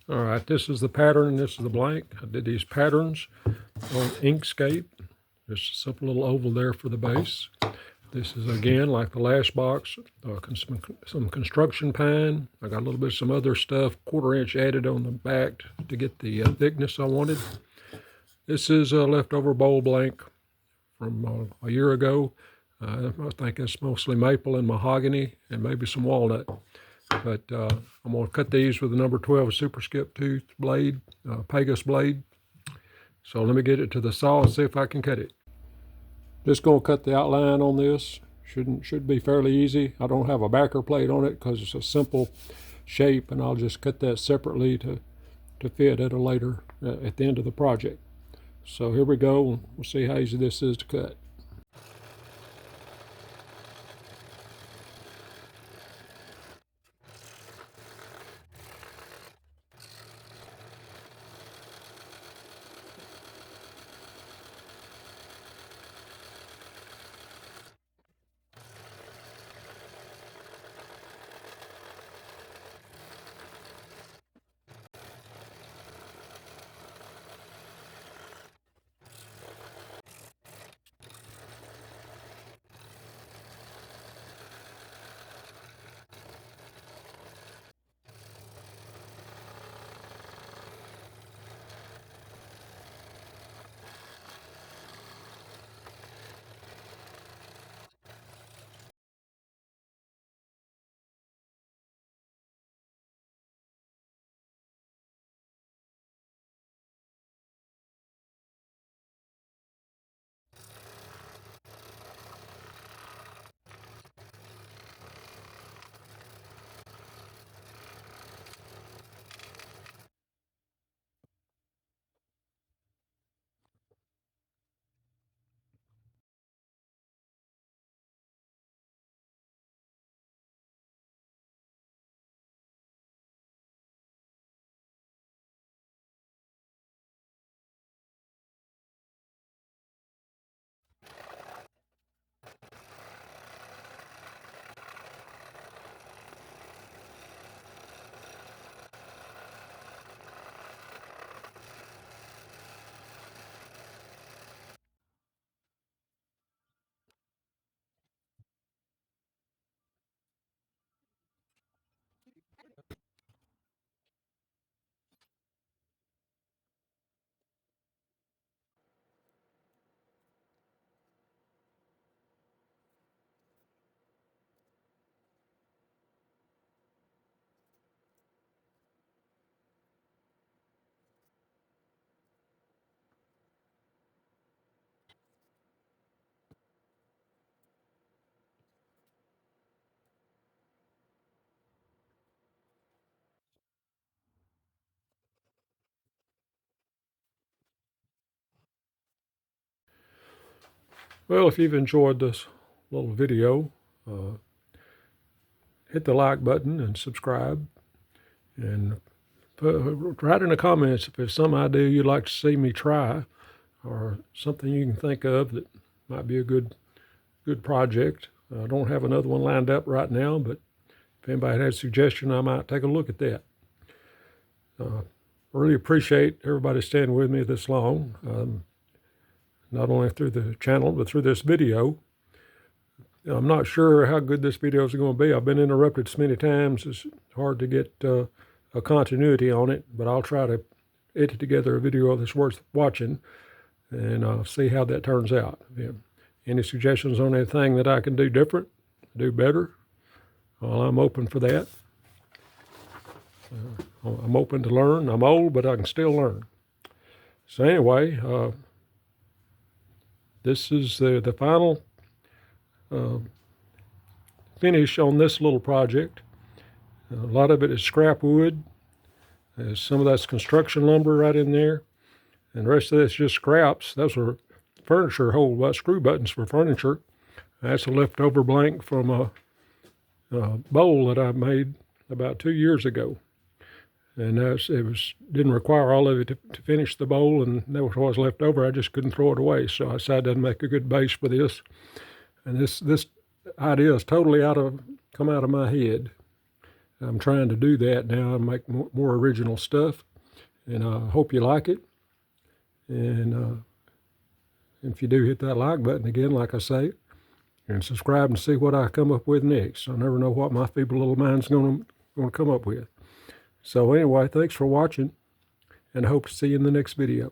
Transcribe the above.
All right, this is the pattern, this is the blank. I did these patterns on Inkscape. Just a simple little oval there for the base. This is, again, like the last box, some construction pine. I got a little bit of some other stuff, 1/4 inch added on the back to get the thickness I wanted. This is a leftover bowl blank from a year ago. I think it's mostly maple and mahogany and maybe some walnut. But I'm going to cut these with the number 12 super skip tooth blade, Pegas blade. So let me get it to the saw and see if I can cut it. Just going to cut the outline on this. Should be fairly easy. I don't have a backer plate on it because it's a simple shape, and I'll just cut that separately to fit at a later at the end of the project. So here we go. We'll see how easy this is to cut. Well, if you've enjoyed this little video, hit the like button and subscribe. And write in the comments if there's some idea you'd like to see me try, or something you can think of that might be a good project. I don't have another one lined up right now, but if anybody has a suggestion, I might take a look at that. Really appreciate everybody staying with me this long, not only through the channel, but through this video. I'm not sure how good this video is going to be. I've been interrupted so many times, it's hard to get a continuity on it, but I'll try to edit together a video that's worth watching, and I'll see how that turns out. Yeah. Any suggestions on anything that I can do different, do better? Well, I'm open for that. I'm open to learn. I'm old, but I can still learn. So anyway, this is the final finish on this little project. A lot of it is scrap wood. Some of that's construction lumber right in there. And the rest of this is just scraps. Those were furniture screw buttons for furniture. That's a leftover blank from a bowl that I made about 2 years ago. And didn't require all of it to finish the bowl, and that was what was left over. I just couldn't throw it away. So I decided to make a good base for this. And this idea is totally come out of my head. I'm trying to do that now and make more original stuff. And I hope you like it. And if you do, hit that like button again, like I say, and subscribe and see what I come up with next. I never know what my feeble little mind's going to come up with. So anyway, thanks for watching, and I hope to see you in the next video.